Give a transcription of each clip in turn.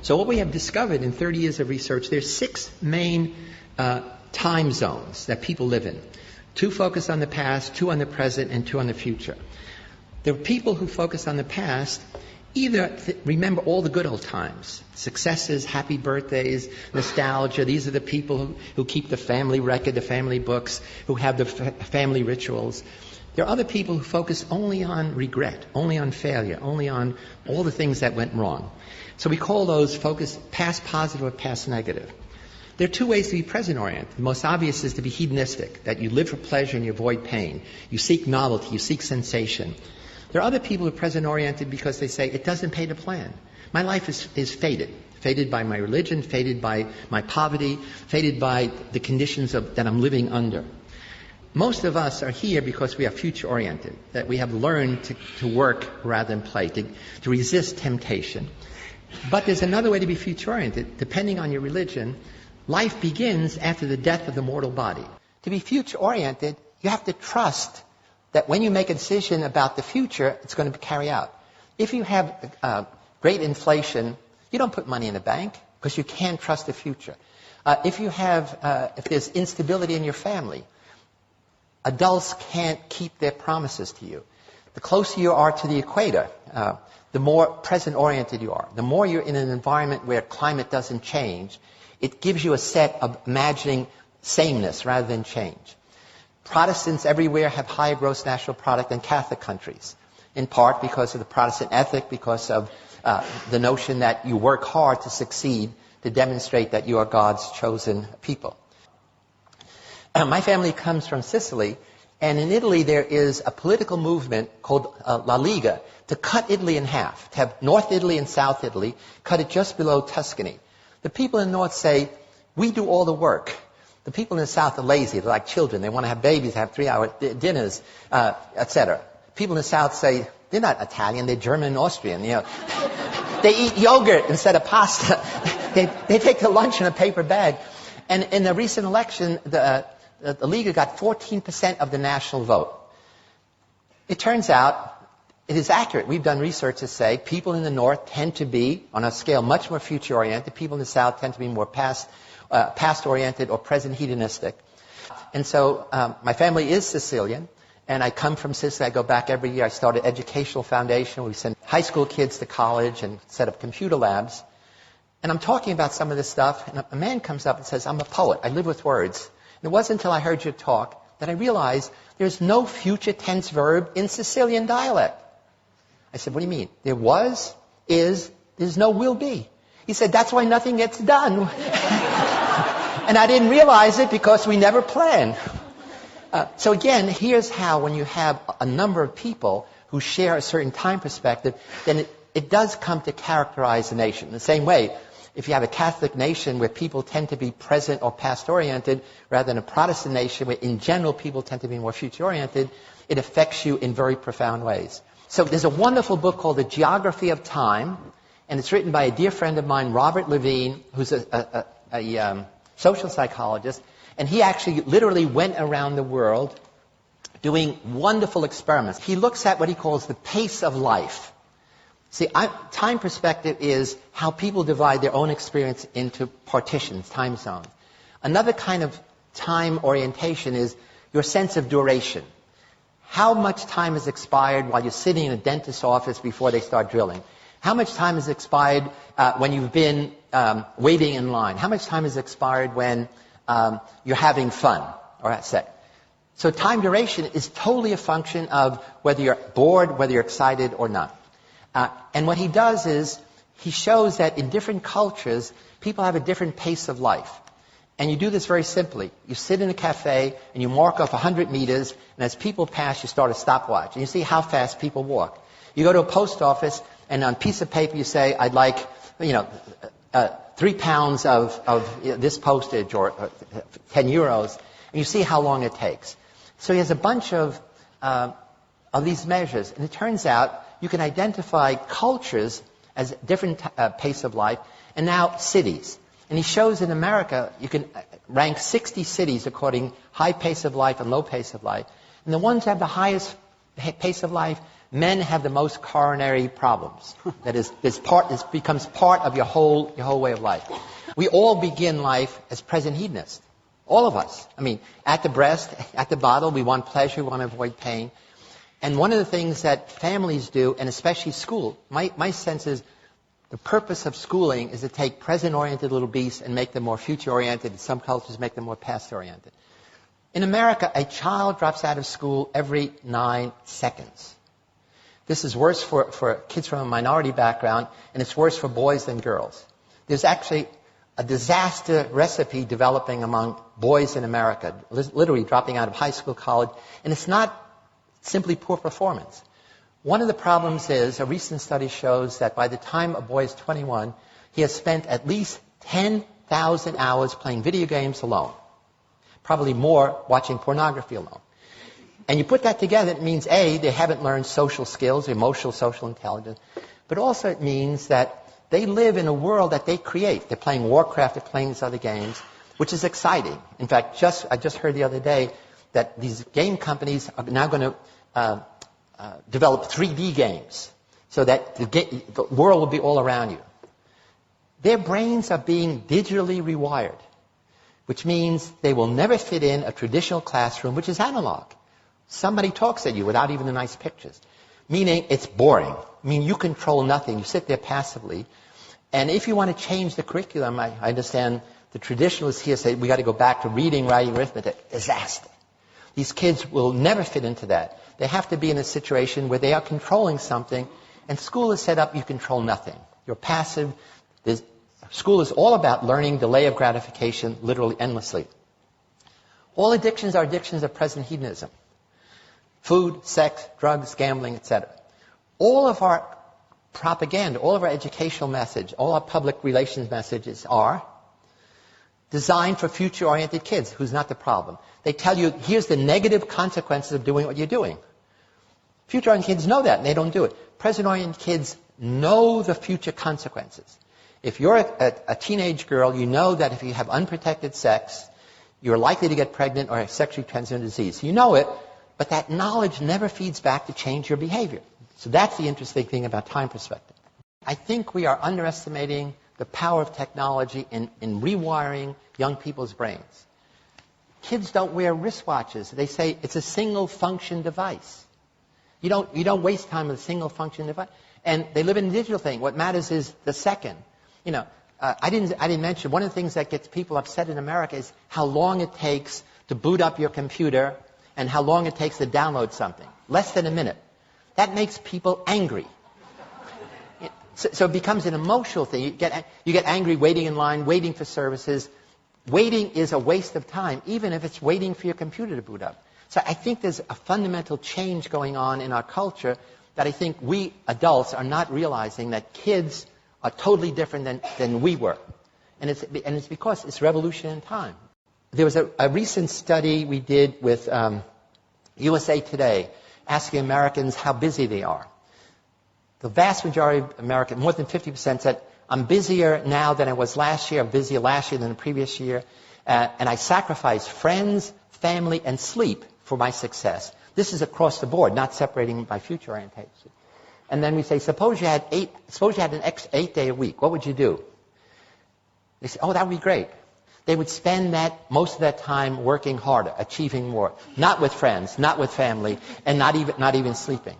So what we have discovered in 30 years of research, there's 6 main time zones that people live in. 2 focus on the past, 2 on the present, and 2 on the future. The people who focus on the past either remember all the good old times, successes, happy birthdays, nostalgia. These are the people who keep the family record, the family books, who have the family rituals. There are other people who focus only on regret, only on failure, only on all the things that went wrong. So we call those focus past positive or past negative. There are 2 ways to be present-oriented. The most obvious is to be hedonistic, that you live for pleasure and you avoid pain. You seek novelty, you seek sensation. There are other people who are present-oriented because they say, it doesn't pay to plan. My life is fated. Fated by my religion, fated by my poverty, fated by the conditions that I'm living under. Most of us are here because we are future-oriented, that we have learned to work rather than play, to resist temptation. But there's another way to be future-oriented. Depending on your religion, life begins after the death of the mortal body. To be future-oriented, you have to trust that when you make a decision about the future, it's going to carry out. If you have great inflation, you don't put money in the bank because you can't trust the future. If there's instability in your family, adults can't keep their promises to you. The closer you are to the equator, the more present-oriented you are. The more you're in an environment where climate doesn't change, it gives you a set of imagining sameness rather than change. Protestants everywhere have higher gross national product than Catholic countries, in part because of the Protestant ethic, because of the notion that you work hard to succeed, to demonstrate that you are God's chosen people. My family comes from Sicily, and in Italy there is a political movement called La Liga to cut Italy in half, to have North Italy and South Italy, cut it just below Tuscany. The people in the North say, we do all the work. The people in the South are lazy. They're like children. They want to have babies, have 3-hour dinners, etc. People in the South say, they're not Italian, they're German and Austrian. You know. They eat yogurt instead of pasta. They take their lunch in a paper bag. And in the recent election, the Liga got 14% of the national vote. It turns out it is accurate. We've done research to say people in the North tend to be, on a scale, much more future-oriented. People in the South tend to be more past-oriented or present hedonistic. And so my family is Sicilian, and I come from Sicily. I go back every year. I started an educational foundation. We send high school kids to college and set up computer labs. And I'm talking about some of this stuff, and a man comes up and says, I'm a poet. I live with words. And it wasn't until I heard you talk that I realized there's no future tense verb in Sicilian dialect. I said, what do you mean? There was, is, there's no will be. He said, that's why nothing gets done. And I didn't realize it because we never plan. So again, here's how when you have a number of people who share a certain time perspective, then it does come to characterize a nation. The same way, if you have a Catholic nation where people tend to be present or past-oriented, rather than a Protestant nation where in general people tend to be more future-oriented, it affects you in very profound ways. So there's a wonderful book called The Geography of Time, and it's written by a dear friend of mine, Robert Levine, who's a social psychologist, and he actually literally went around the world doing wonderful experiments. He looks at what he calls the pace of life. See, time perspective is how people divide their own experience into partitions, time zones. Another kind of time orientation is your sense of duration. How much time has expired while you're sitting in a dentist's office before they start drilling? How much time has expired when you've been waiting in line? How much time has expired when you're having fun? Or that's it. So time duration is totally a function of whether you're bored, whether you're excited or not. And what he does is he shows that in different cultures, people have a different pace of life. And you do this very simply. You sit in a cafe and you mark off 100 meters, and as people pass, you start a stopwatch. And you see how fast people walk. You go to a post office, and on a piece of paper you say, I'd like, 3 pounds of this postage or 10 euros, and you see how long it takes. So he has a bunch of these measures, and it turns out you can identify cultures as different pace of life, and now cities. And he shows in America, you can rank 60 cities according high pace of life and low pace of life. And the ones that have the highest pace of life Men have the most coronary problems. That is, this becomes part of your whole way of life. We all begin life as present hedonists. All of us. I mean, at the breast, at the bottle, we want pleasure, we want to avoid pain. And one of the things that families do, and especially school, my sense is the purpose of schooling is to take present-oriented little beasts and make them more future-oriented. In some cultures, make them more past-oriented. In America, a child drops out of school every 9 seconds. This is worse for kids from a minority background, and it's worse for boys than girls. There's actually a disaster recipe developing among boys in America, literally dropping out of high school, college, and it's not simply poor performance. One of the problems is, a recent study shows that by the time a boy is 21, he has spent at least 10,000 hours playing video games alone. Probably more watching pornography alone. And you put that together, it means, A, they haven't learned social skills, emotional, social intelligence, but also it means that they live in a world that they create. They're playing Warcraft, they're playing these other games, which is exciting. In fact, I just heard the other day that these game companies are now going to develop 3D games so that the world will be all around you. Their brains are being digitally rewired, which means they will never fit in a traditional classroom, which is analog. Somebody talks at you without even the nice pictures. Meaning it's boring. I mean, you control nothing. You sit there passively. And if you want to change the curriculum, I understand the traditionalists here say we got to go back to reading, writing, arithmetic. Disaster. These kids will never fit into that. They have to be in a situation where they are controlling something, and school is set up, you control nothing. You're passive. School is all about learning, delay of gratification, literally endlessly. All addictions are addictions of present hedonism. Food, sex, drugs, gambling, etc. All of our propaganda, all of our educational message, all our public relations messages are designed for future-oriented kids, who's not the problem. They tell you, here's the negative consequences of doing what you're doing. Future-oriented kids know that, and they don't do it. Present-oriented kids know the future consequences. If you're a teenage girl, you know that if you have unprotected sex, you're likely to get pregnant or have sexually transmitted disease. You know it, but that knowledge never feeds back to change your behavior. So that's the interesting thing about time perspective. I think we are underestimating the power of technology in rewiring young people's brains. Kids don't wear wristwatches. They say it's a single function device. You don't waste time with a single function device. And they live in a digital thing. What matters is the second. You know, I didn't mention one of the things that gets people upset in America is how long it takes to boot up your computer and how long it takes to download something. Less than a minute. That makes people angry. So it becomes an emotional thing. You get angry waiting in line, waiting for services. Waiting is a waste of time, even if it's waiting for your computer to boot up. So I think there's a fundamental change going on in our culture that I think we adults are not realizing, that kids are totally different than we were. And it's because it's revolution in time. There was a recent study we did with USA Today asking Americans how busy they are. The vast majority of Americans, more than 50%, said, I'm busier now than I was last year, I'm busier last year than the previous year, and I sacrifice friends, family, and sleep for my success. This is across the board, not separating by future orientation. And then we say, suppose you had an 8-day a week, what would you do? They say, oh, that would be great. They would spend most of that time working harder, achieving more, not with friends, not with family, and not even sleeping.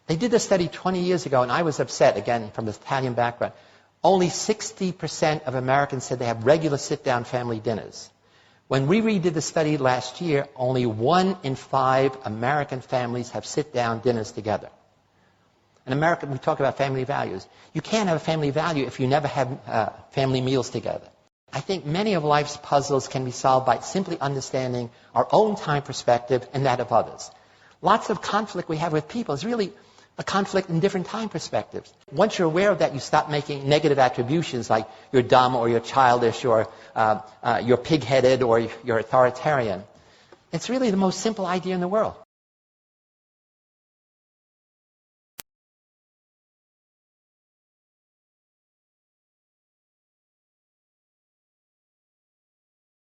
They did this study 20 years ago, and I was upset, again, from this Italian background. Only 60% of Americans said they have regular sit-down family dinners. When we redid the study last year, only 1 in 5 American families have sit-down dinners together. In America, we talk about family values. You can't have a family value if you never have family meals together. I think many of life's puzzles can be solved by simply understanding our own time perspective and that of others. Lots of conflict we have with people is really a conflict in different time perspectives. Once you're aware of that, you stop making negative attributions like you're dumb or you're childish or you're pig-headed or you're authoritarian. It's really the most simple idea in the world.